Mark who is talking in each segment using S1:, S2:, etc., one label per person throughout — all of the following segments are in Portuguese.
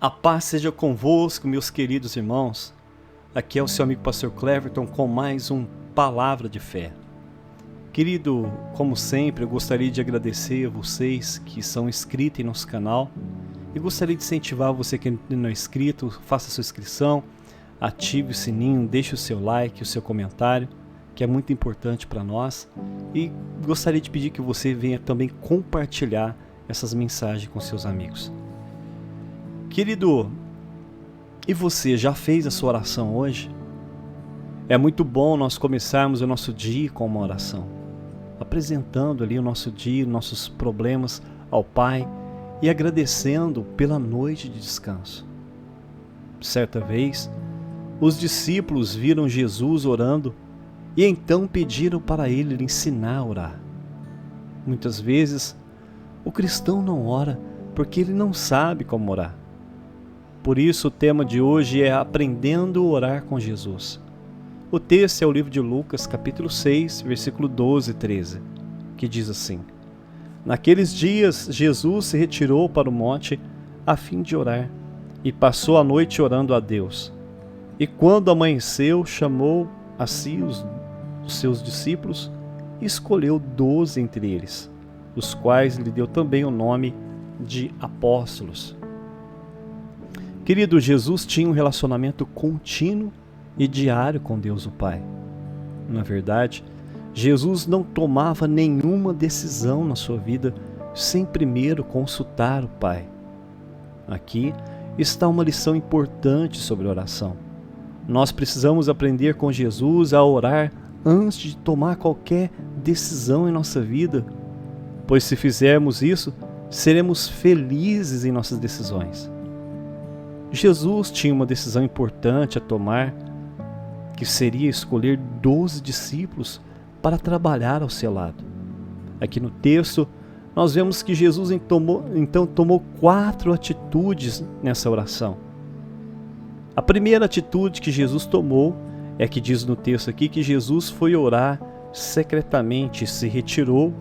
S1: A paz seja convosco, meus queridos irmãos. Aqui é o seu amigo Pastor Cleverton com mais um Palavra de Fé. Querido, como sempre, eu gostaria de agradecer a vocês que são inscritos em nosso canal e gostaria de incentivar você que não é inscrito, faça sua inscrição, ative o sininho, deixe o seu like, o seu comentário, que é muito importante para nós, e gostaria de pedir que você venha também compartilhar essas mensagens com seus amigos. Querido, e você já fez a sua oração hoje? É muito bom nós começarmos o nosso dia com uma oração, apresentando ali o nosso dia, nossos problemas ao Pai e agradecendo pela noite de descanso. Certa vez, os discípulos viram Jesus orando e então pediram para ele lhe ensinar a orar. Muitas vezes, o cristão não ora porque ele não sabe como orar. Por isso o tema de hoje é Aprendendo a Orar com Jesus. O texto é o livro de Lucas, capítulo 6, versículo 12 e 13, que diz assim: Naqueles dias Jesus se retirou para o monte a fim de orar, e passou a noite orando a Deus. E quando amanheceu, chamou a si os seus discípulos e escolheu 12 entre eles, os quais lhe deu também o nome de apóstolos. Querido, Jesus tinha um relacionamento contínuo e diário com Deus o Pai. Na verdade, Jesus não tomava nenhuma decisão na sua vida sem primeiro consultar o Pai. Aqui está uma lição importante sobre oração. Nós precisamos aprender com Jesus a orar antes de tomar qualquer decisão em nossa vida, pois se fizermos isso, seremos felizes em nossas decisões. Jesus tinha uma decisão importante a tomar, que seria escolher 12 discípulos para trabalhar ao seu lado. Aqui no texto, nós vemos que Jesus então tomou 4 atitudes nessa oração. A primeira atitude que Jesus tomou é que diz no texto aqui que Jesus foi orar secretamente, se retirou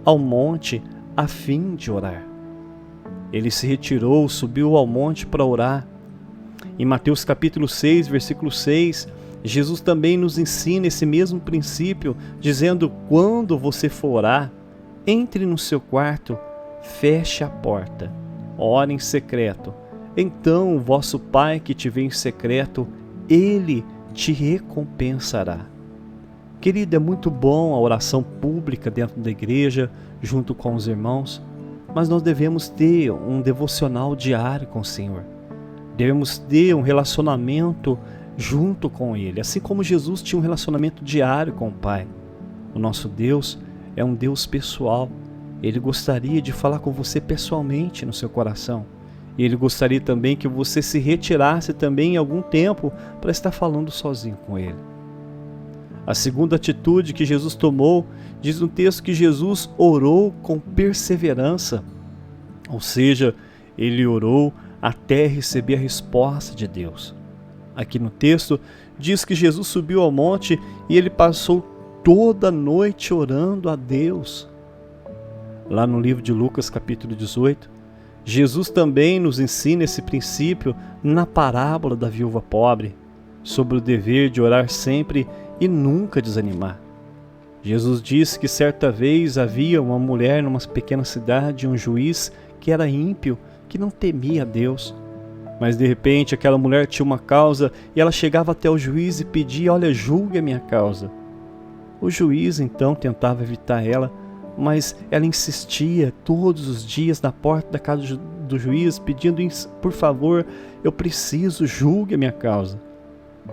S1: ao monte a fim de orar. Ele se retirou, subiu ao monte para orar. Em Mateus capítulo 6, versículo 6, Jesus também nos ensina esse mesmo princípio, dizendo: quando você for orar, entre no seu quarto, feche a porta, ore em secreto. Então o vosso Pai que te vê em secreto, Ele te recompensará. Querido, é muito bom a oração pública dentro da igreja, junto com os irmãos, mas nós devemos ter um devocional diário com o Senhor. Devemos ter um relacionamento junto com Ele, assim como Jesus tinha um relacionamento diário com o Pai. O nosso Deus é um Deus pessoal. Ele gostaria de falar com você pessoalmente no seu coração. E Ele gostaria também que você se retirasse também em algum tempo para estar falando sozinho com Ele. A segunda atitude que Jesus tomou, diz no texto que Jesus orou com perseverança, ou seja, Ele orou até receber a resposta de Deus. Aqui no texto diz que Jesus subiu ao monte e Ele passou toda a noite orando a Deus. Lá no livro de Lucas capítulo 18, Jesus também nos ensina esse princípio na parábola da viúva pobre, sobre o dever de orar sempre e nunca desanimar. Jesus disse que certa vez havia uma mulher numa pequena cidade, um juiz que era ímpio, que não temia a Deus. Mas de repente aquela mulher tinha uma causa e ela chegava até o juiz e pedia: olha, julgue a minha causa. O juiz então tentava evitar ela, mas ela insistia todos os dias na porta da casa do juiz, pedindo: por favor, eu preciso, julgue a minha causa.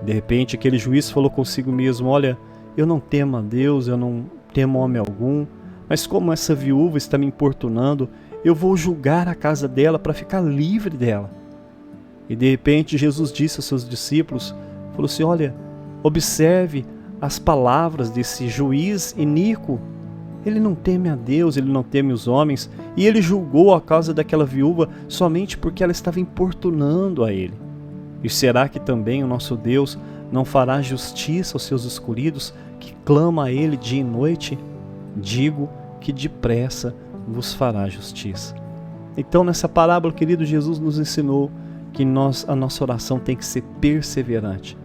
S1: De repente aquele juiz falou consigo mesmo: olha, eu não temo a Deus, eu não temo homem algum, mas como essa viúva está me importunando, eu vou julgar a casa dela para ficar livre dela. E de repente Jesus disse aos seus discípulos, falou assim: olha, observe as palavras desse juiz iníquo. Ele não teme a Deus, ele não teme os homens, e ele julgou a causa daquela viúva somente porque ela estava importunando a ele. E será que também o nosso Deus não fará justiça aos seus escolhidos, que clamam a Ele dia e noite? Digo que depressa vos fará justiça. Então, nessa parábola, querido, Jesus nos ensinou que a nossa oração tem que ser perseverante.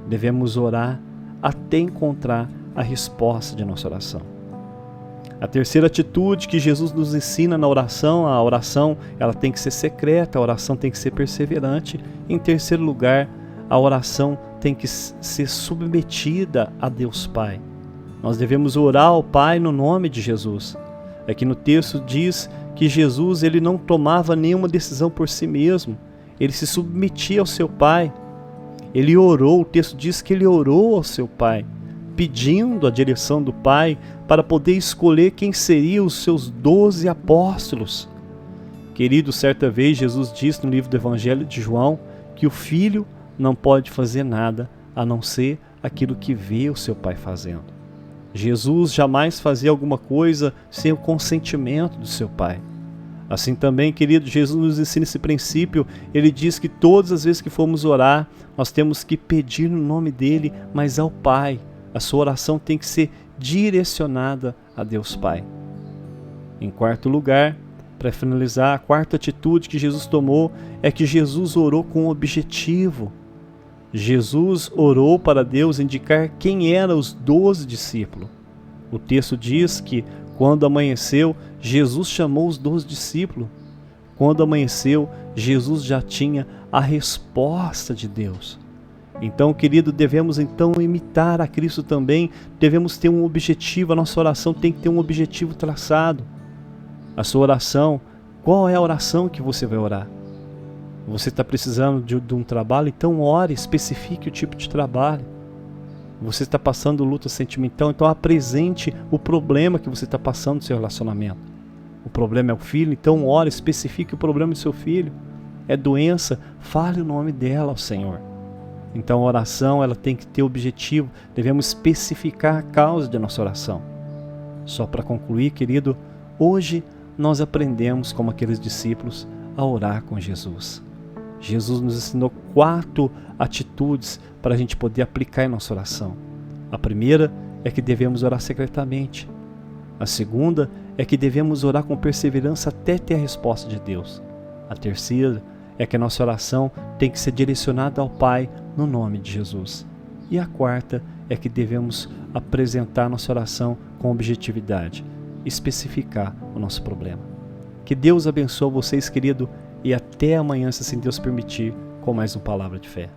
S1: Devemos orar até encontrar a resposta de nossa oração. A terceira atitude que Jesus nos ensina na oração, a oração ela tem que ser secreta, a oração tem que ser perseverante. Em terceiro lugar, a oração tem que ser submetida a Deus Pai. Nós devemos orar ao Pai no nome de Jesus. Aqui no texto diz que Jesus ele não tomava nenhuma decisão por si mesmo, ele se submetia ao seu Pai. Ele orou, o texto diz que ele orou ao seu Pai, pedindo a direção do Pai para poder escolher quem seriam os seus 12 apóstolos. Querido, certa vez Jesus disse no livro do Evangelho de João que o Filho não pode fazer nada a não ser aquilo que vê o seu Pai fazendo. Jesus jamais fazia alguma coisa sem o consentimento do seu Pai. Assim também, querido, Jesus nos ensina esse princípio. Ele diz que todas as vezes que formos orar, nós temos que pedir no nome dele, mas ao Pai. A sua oração tem que ser direcionada a Deus Pai. Em quarto lugar, para finalizar, a quarta atitude que Jesus tomou é que Jesus orou com um objetivo. Jesus orou para Deus indicar quem eram os 12 discípulos. O texto diz que quando amanheceu, Jesus chamou os 12 discípulos. Quando amanheceu, Jesus já tinha a resposta de Deus. Então, querido, devemos então imitar a Cristo também, devemos ter um objetivo, a nossa oração tem que ter um objetivo traçado. A sua oração, qual é a oração que você vai orar? Você está precisando de um trabalho? Então ore, especifique o tipo de trabalho. Você está passando luta sentimental? Então apresente o problema que você está passando no seu relacionamento. O problema é o filho? Então ore, especifique o problema do seu filho. É doença? Fale o nome dela ao Senhor. Então a oração ela tem que ter objetivo, devemos especificar a causa da nossa oração. Só para concluir, querido, hoje nós aprendemos, como aqueles discípulos, a orar com Jesus. Jesus nos ensinou 4 atitudes para a gente poder aplicar em nossa oração. A primeira é que devemos orar secretamente. A segunda é que devemos orar com perseverança até ter a resposta de Deus. A terceira é que a nossa oração tem que ser direcionada ao Pai no nome de Jesus. E a quarta é que devemos apresentar nossa oração com objetividade, especificar o nosso problema. Que Deus abençoe vocês, querido, e até amanhã, se assim Deus permitir, com mais uma palavra de fé.